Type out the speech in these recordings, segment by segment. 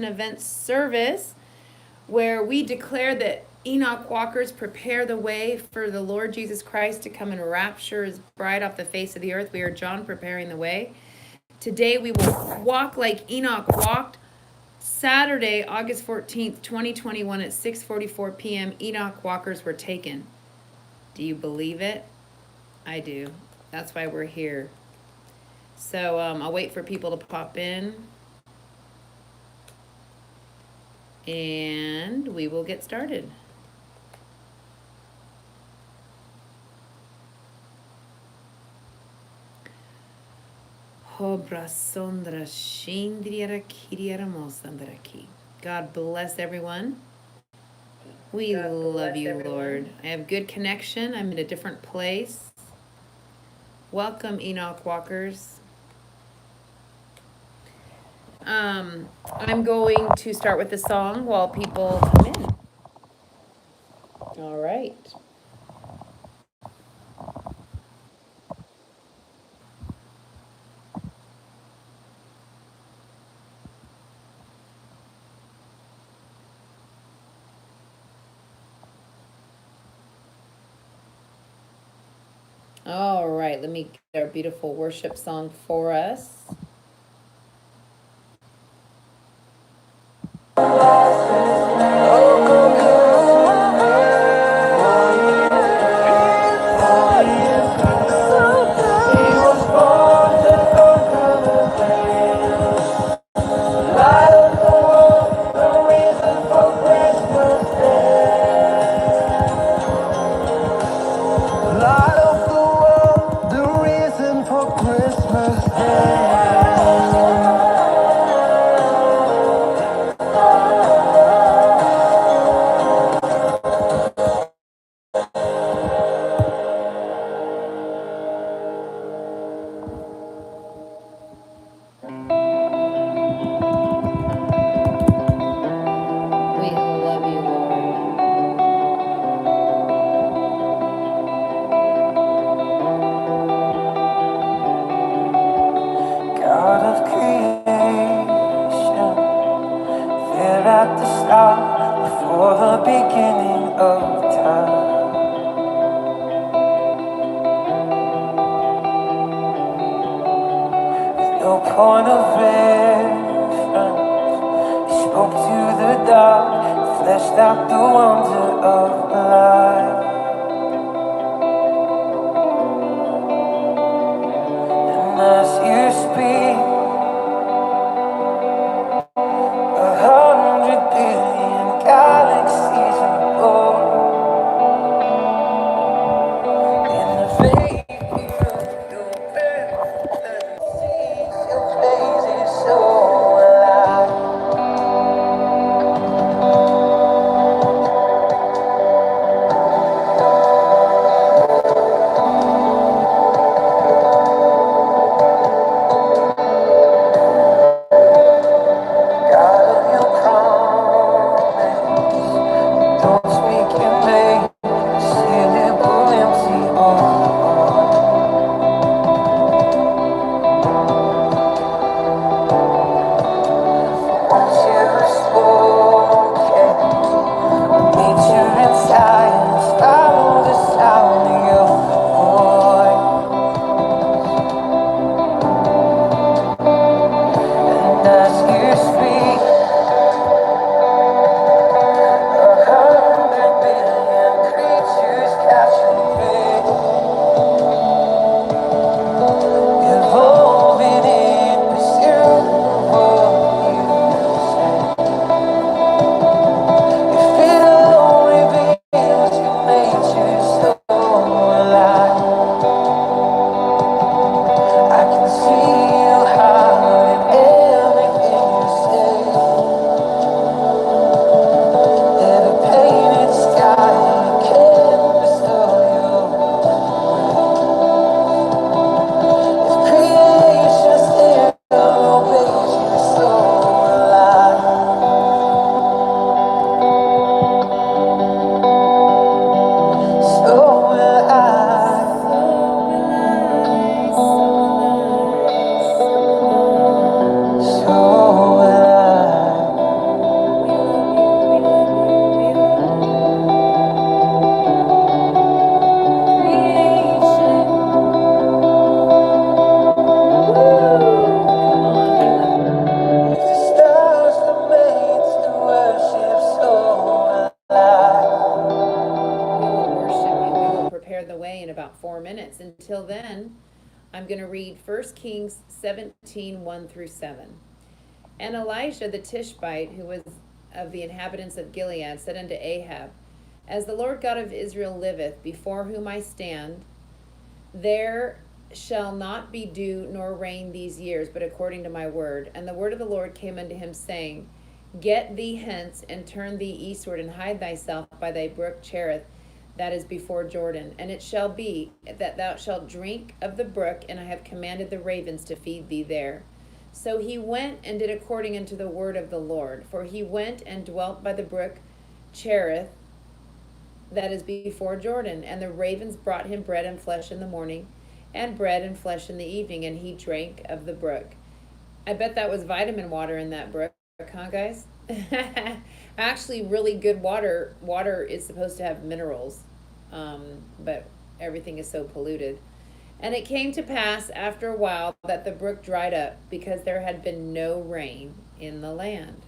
event service where we declare that Enoch walkers prepare the way for the Lord Jesus Christ to come and rapture his bride off the face of the earth. We are John preparing the way. Today we will walk like Enoch walked. Saturday, August 14th, 2021 at 6:44 p.m. Enoch walkers were taken. Do you believe it? I do. That's why we're here. So I'll wait for people to pop in. And we will get started. God bless everyone. We love you, Lord. I have good connection. I'm in a different place. Welcome, Enoch walkers. I'm going to start with the song while people come in. All right. All right, let me get our beautiful worship song for us. minutes. Until then, I'm going to read 1 Kings 17, 1 through 7. And Elijah the Tishbite, who was of the inhabitants of Gilead, said unto Ahab, As the Lord God of Israel liveth, before whom I stand, there shall not be dew nor rain these years, but according to my word. And the word of the Lord came unto him, saying, Get thee hence, and turn thee eastward, and hide thyself by thy brook Cherith, that is before Jordan. And it shall be that thou shalt drink of the brook, and I have commanded the ravens to feed thee there. So he went and did according unto the word of the Lord. For he went and dwelt by the brook Cherith, that is before Jordan. And the ravens brought him bread and flesh in the morning, and bread and flesh in the evening, and he drank of the brook. I bet that was vitamin water in that brook, huh, guys? Actually, really good water. Water is supposed to have minerals, but everything is so polluted. And it came to pass after a while that the brook dried up, because there had been no rain in the land.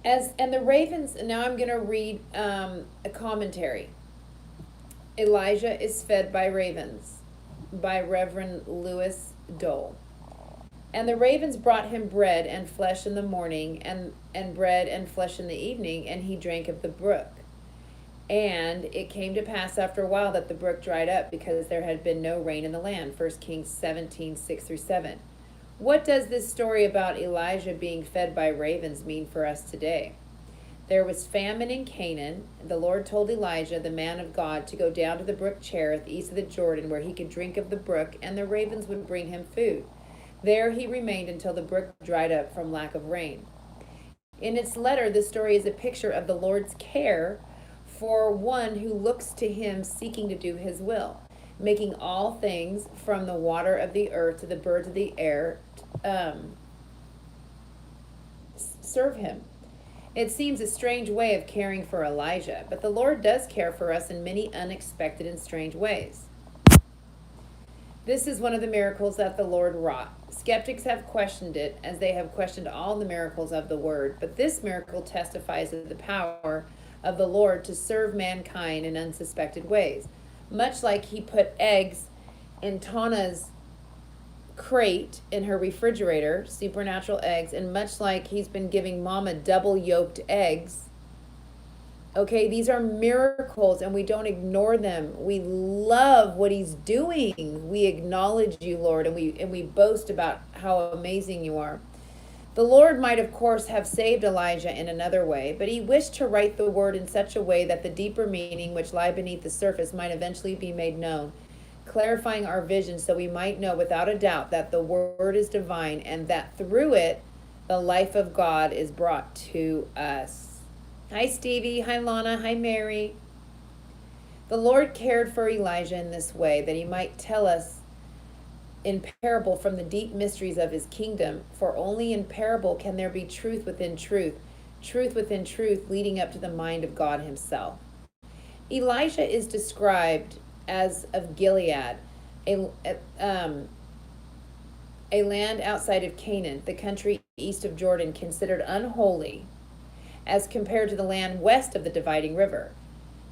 And the ravens, now I'm going to read a commentary. Elijah is fed by ravens, by Reverend Lewis Dole. And the ravens brought him bread and flesh in the morning, and bread and flesh in the evening, and he drank of the brook. And it came to pass after a while that the brook dried up, because there had been no rain in the land. 1 Kings 17, 6 through 7. What does this story about Elijah being fed by ravens mean for us today? There was famine in Canaan. The Lord told Elijah, the man of God, to go down to the brook Cherith, east of the Jordan, where he could drink of the brook, and the ravens would bring him food. There he remained until the brook dried up from lack of rain. In its letter, this story is a picture of the Lord's care for one who looks to him seeking to do his will, making all things from the water of the earth to the birds of the air serve him. It seems a strange way of caring for Elijah, but the Lord does care for us in many unexpected and strange ways. This is one of the miracles that the Lord wrought. Skeptics have questioned it, as they have questioned all the miracles of the Word, but this miracle testifies of the power of the Lord to serve mankind in unsuspected ways. Much like he put eggs in Tana's crate in her refrigerator, supernatural eggs, and much like he's been giving Mama double yolked eggs. Okay, these are miracles, and we don't ignore them. We love what he's doing. We acknowledge you, Lord, and we boast about how amazing you are. The Lord might, of course, have saved Elijah in another way, but he wished to write the word in such a way that the deeper meaning which lie beneath the surface might eventually be made known, clarifying our vision so we might know without a doubt that the word is divine, and that through it the life of God is brought to us. Hi, Stevie. Hi, Lana. Hi, Mary. The Lord cared for Elijah in this way, that he might tell us in parable from the deep mysteries of his kingdom, for only in parable can there be truth within truth, truth within truth, leading up to the mind of God himself. Elijah is described as of Gilead, a land outside of Canaan, the country east of Jordan, considered unholy as compared to the land west of the dividing river.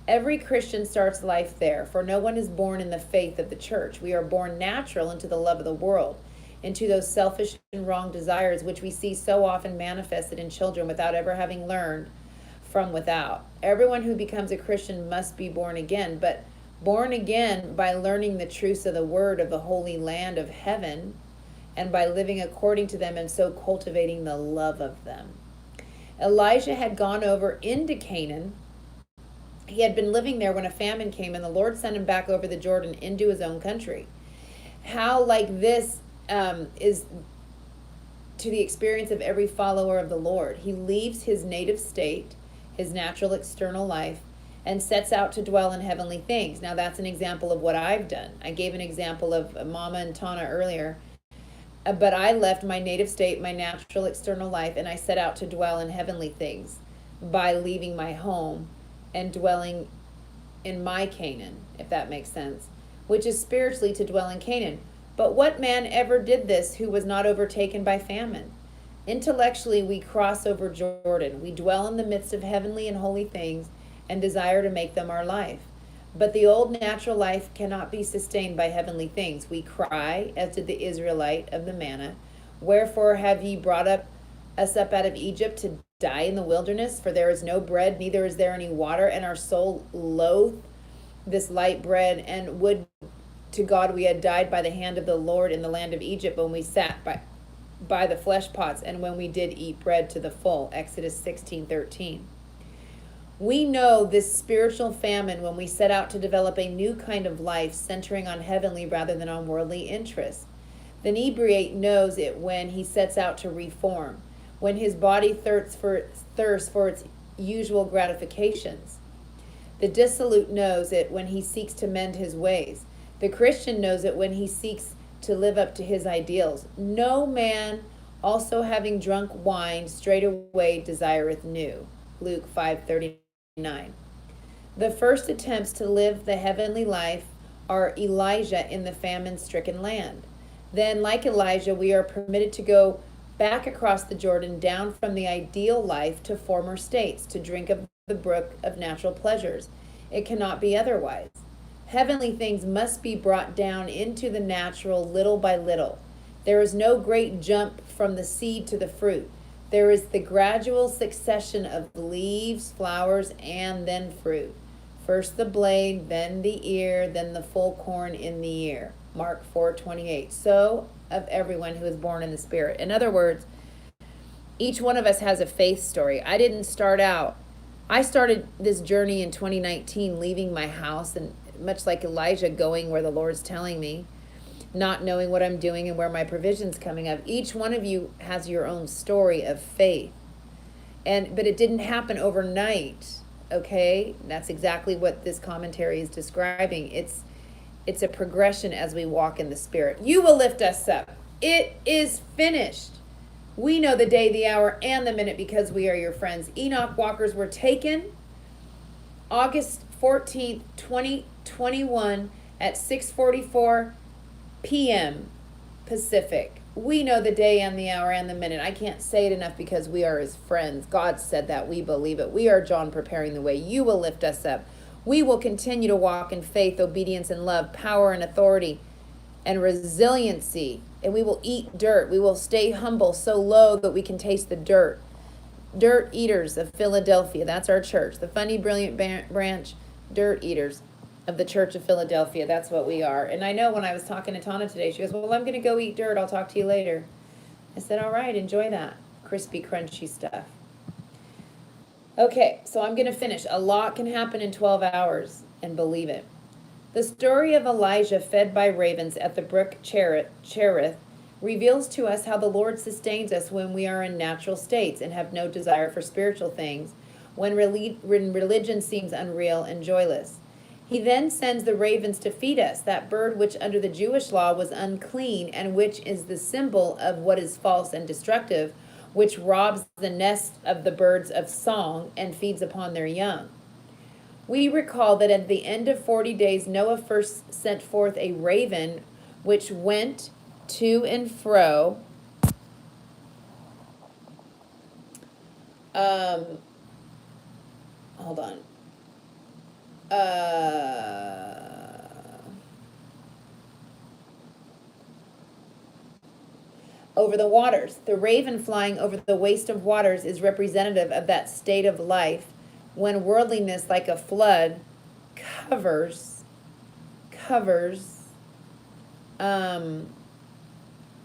Every Christian starts life there, for no one is born in the faith of the church. We are born natural into the love of the world, into those selfish and wrong desires which we see so often manifested in children without ever having learned from without. Everyone who becomes a Christian must be born again, but born again by learning the truths of the word of the holy land of heaven, and by living according to them, and so cultivating the love of them. Elijah had gone over into Canaan. He had been living there when a famine came, and the Lord sent him back over the Jordan into his own country. How like this is to the experience of every follower of the Lord. He leaves his native state, his natural external life, and sets out to dwell in heavenly things. Now that's an example of what I've done. I gave an example of Mama and Tana earlier. But I left my native state, my natural external life, and I set out to dwell in heavenly things by leaving my home and dwelling in my Canaan, if that makes sense, which is spiritually to dwell in Canaan. But what man ever did this who was not overtaken by famine? Intellectually, we cross over Jordan. We dwell in the midst of heavenly and holy things and desire to make them our life. But the old natural life cannot be sustained by heavenly things. We cry, as did the Israelite of the manna, wherefore have ye brought us up out of Egypt to die in the wilderness? For there is no bread, neither is there any water, and our soul loath this light bread, and would to God we had died by the hand of the Lord in the land of Egypt, when we sat by the flesh pots, and when we did eat bread to the full. Exodus 16:13. We know this spiritual famine when we set out to develop a new kind of life centering on heavenly rather than on worldly interests. The inebriate knows it when he sets out to reform, when his body thirsts for its usual gratifications. The dissolute knows it when he seeks to mend his ways. The Christian knows it when he seeks to live up to his ideals. No man also having drunk wine straightway desireth new. Luke 5:39. The first attempts to live the heavenly life are Elijah in the famine-stricken land. Then, like Elijah, we are permitted to go back across the Jordan, down from the ideal life to former states, to drink of the brook of natural pleasures. It cannot be otherwise. Heavenly things must be brought down into the natural little by little. There is no great jump from the seed to the fruit. There is the gradual succession of leaves, flowers, and then fruit. First the blade, then the ear, then the full corn in the ear. Mark 4:28. So of everyone who is born in the Spirit. In other words, each one of us has a faith story. I started this journey in 2019, leaving my house, and much like Elijah, going where the Lord's telling me, not knowing what I'm doing and where my provision's coming up. Each one of you has your own story of faith. But it didn't happen overnight, okay? That's exactly what this commentary is describing. It's a progression as we walk in the Spirit. You will lift us up. It is finished. We know the day, the hour, and the minute because we are your friends. Enoch walkers were taken August 14th, 2021 at 6:44 p.m. Pacific. We know the day and the hour and the minute. I can't say it enough because we are his friends. God said that. We believe it. We are John preparing the way. You will lift us up. We will continue to walk in faith, obedience, and love, power and authority, and resiliency. And we will eat dirt. We will stay humble, so low that we can taste the dirt. Dirt Eaters of Philadelphia. That's our church. The funny, brilliant branch, Dirt Eaters of the Church of Philadelphia. That's what we are. And I know when I was talking to Tana today, she goes, well, I'm going to go eat dirt. I'll talk to you later. I said, all right, enjoy that crispy, crunchy stuff. Okay, so I'm going to finish. A lot can happen in 12 hours, and believe it. The story of Elijah fed by ravens at the brook Cherith reveals to us how the Lord sustains us when we are in natural states and have no desire for spiritual things, when religion seems unreal and joyless. He then sends the ravens to feed us, that bird which under the Jewish law was unclean and which is the symbol of what is false and destructive, which robs the nest of the birds of song and feeds upon their young. We recall that at the end of 40 days, Noah first sent forth a raven which went to and fro hold on. Over the waters. The raven flying over the waste of waters is representative of that state of life when worldliness like a flood covers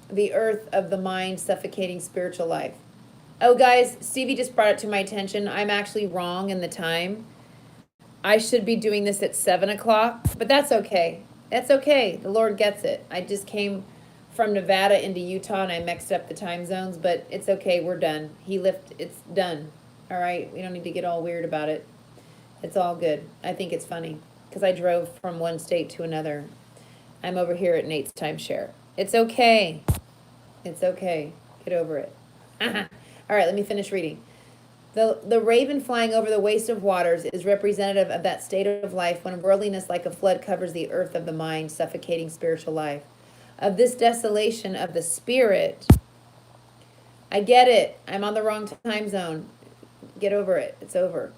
the earth of the mind, suffocating spiritual life. Oh, guys, Stevie just brought it to my attention. I'm actually wrong in the time. I should be doing this at 7 o'clock, but that's okay. That's okay. The Lord gets it. I just came from Nevada into Utah and I mixed up the time zones, but it's okay. We're done. It's done. All right. We don't need to get all weird about it. It's all good. I think it's funny because I drove from one state to another. I'm over here at Nate's timeshare. It's okay. It's okay. Get over it. All right, let me finish reading. The raven flying over the waste of waters is representative of that state of life when worldliness like a flood covers the earth of the mind, suffocating spiritual life. Of this desolation of the spirit, I get it. I'm on the wrong time zone. Get over it. It's over.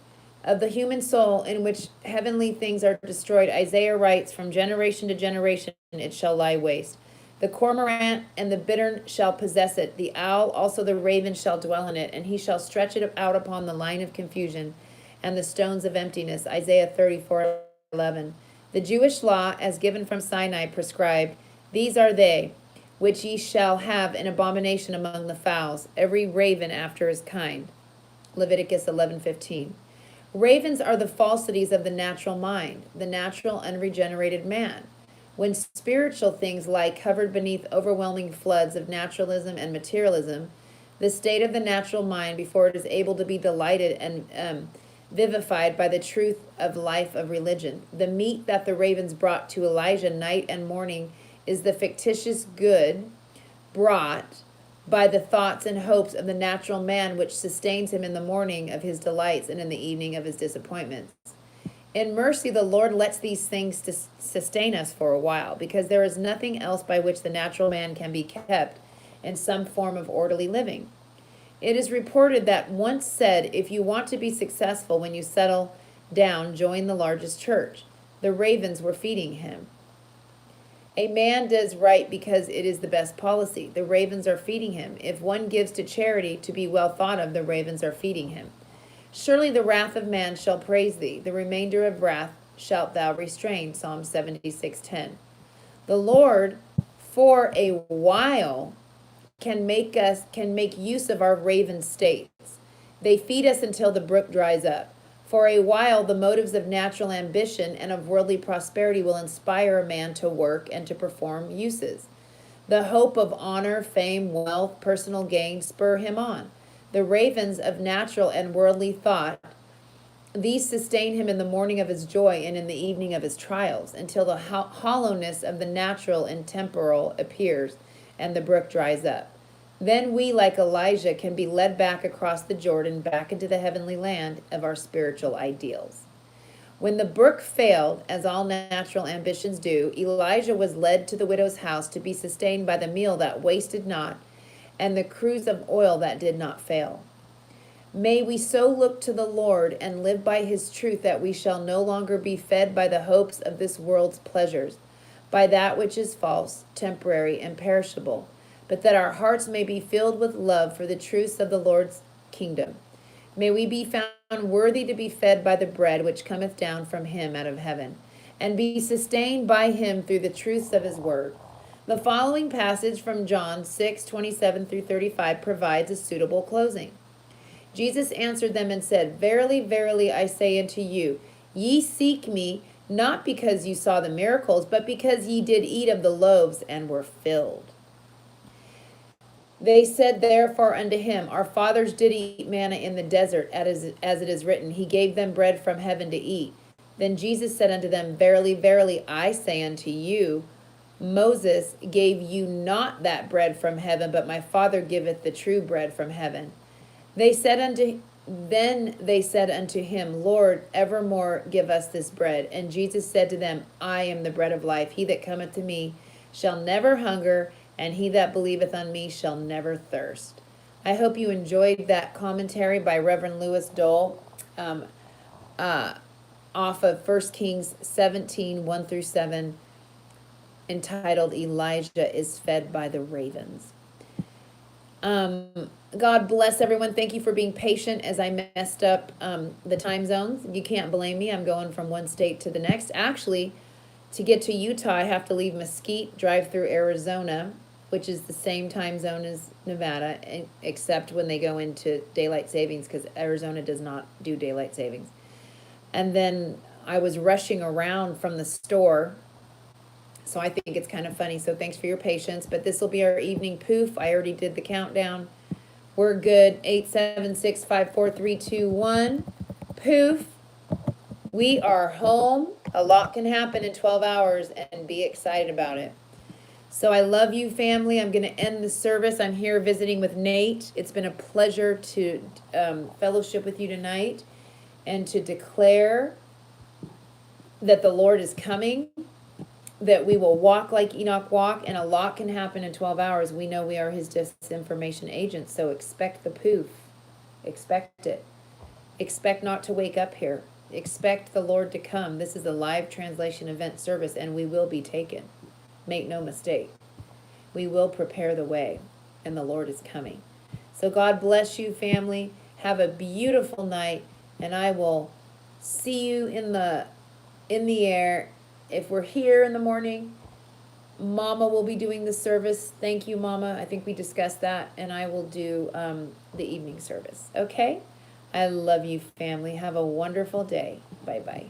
of the human soul in which heavenly things are destroyed, Isaiah writes, from generation to generation it shall lie waste. The cormorant and the bittern shall possess it. The owl, also the raven, shall dwell in it, and he shall stretch it out upon the line of confusion and the stones of emptiness. Isaiah 34:11. The Jewish law, as given from Sinai, prescribed, these are they, which ye shall have an abomination among the fowls, every raven after his kind. Leviticus 11:15. Ravens are the falsities of the natural mind, the natural unregenerated man. When spiritual things lie covered beneath overwhelming floods of naturalism and materialism, the state of the natural mind before it is able to be delighted and vivified by the truth of life of religion. The meat that the ravens brought to Elijah night and morning is the fictitious good brought by the thoughts and hopes of the natural man, which sustains him in the morning of his delights and in the evening of his disappointments. In mercy, the Lord lets these things to sustain us for a while, because there is nothing else by which the natural man can be kept in some form of orderly living. It is reported that once said, if you want to be successful when you settle down, join the largest church. The ravens were feeding him. A man does right because it is the best policy. The ravens are feeding him. If one gives to charity to be well thought of, the ravens are feeding him. Surely the wrath of man shall praise thee. The remainder of wrath shalt thou restrain. Psalm 76:10. The Lord, for a while, can make use of our raven states. They feed us until the brook dries up. For a while, the motives of natural ambition and of worldly prosperity will inspire a man to work and to perform uses. The hope of honor, fame, wealth, personal gain spur him on. The ravens of natural and worldly thought, these sustain him in the morning of his joy and in the evening of his trials, until the hollowness of the natural and temporal appears and the brook dries up. Then we, like Elijah, can be led back across the Jordan, back into the heavenly land of our spiritual ideals. When the brook failed, as all natural ambitions do, Elijah was led to the widow's house to be sustained by the meal that wasted not and the cruse of oil that did not fail. May we so look to the Lord and live by his truth that we shall no longer be fed by the hopes of this world's pleasures, by that which is false, temporary, and perishable, but that our hearts may be filled with love for the truths of the Lord's kingdom. May we be found worthy to be fed by the bread which cometh down from him out of heaven, and be sustained by him through the truths of his word. The following passage from John 6:27-35 provides a suitable closing. Jesus answered them and said, Verily, verily, I say unto you, ye seek me, not because you saw the miracles, but because ye did eat of the loaves and were filled. They said therefore unto him, Our fathers did eat manna in the desert, as it is written, He gave them bread from heaven to eat. Then Jesus said unto them, Verily, verily, I say unto you, Moses gave you not that bread from heaven, but my Father giveth the true bread from heaven. Then they said unto him, Lord, evermore give us this bread. And Jesus said to them, I am the bread of life. He that cometh to me shall never hunger, and he that believeth on me shall never thirst. I hope you enjoyed that commentary by Reverend Lewis Dole off of 1 Kings 17, 1-7, entitled Elijah is Fed by the Ravens. God bless everyone. Thank you for being patient as I messed up the time zones. You can't blame me. I'm going from one state to the next. Actually, to get to Utah, I have to leave Mesquite, drive through Arizona, which is the same time zone as Nevada, except when they go into daylight savings, because Arizona does not do daylight savings. And then I was rushing around from the store, so I think it's kind of funny. So thanks for your patience. But this will be our evening poof. I already did the countdown. We're good. 8, 7, 6, 5, 4, 3, 2, 1. Poof. We are home. A lot can happen in 12 hours, and be excited about it. So I love you, family. I'm going to end the service. I'm here visiting with Nate. It's been a pleasure to fellowship with you tonight and to declare that the Lord is coming, that we will walk like Enoch walked, and a lot can happen in 12 hours. We know we are his disinformation agents, so expect the poof. Expect it. Expect not to wake up here. Expect the Lord to come. This is a live translation event service, and we will be taken. Make no mistake. We will prepare the way, and the Lord is coming. So God bless you, family. Have a beautiful night, and I will see you in the air. If we're here in the morning, Mama will be doing the service. Thank you, Mama. I think we discussed that, and I will do the evening service. Okay? I love you, family. Have a wonderful day. Bye-bye.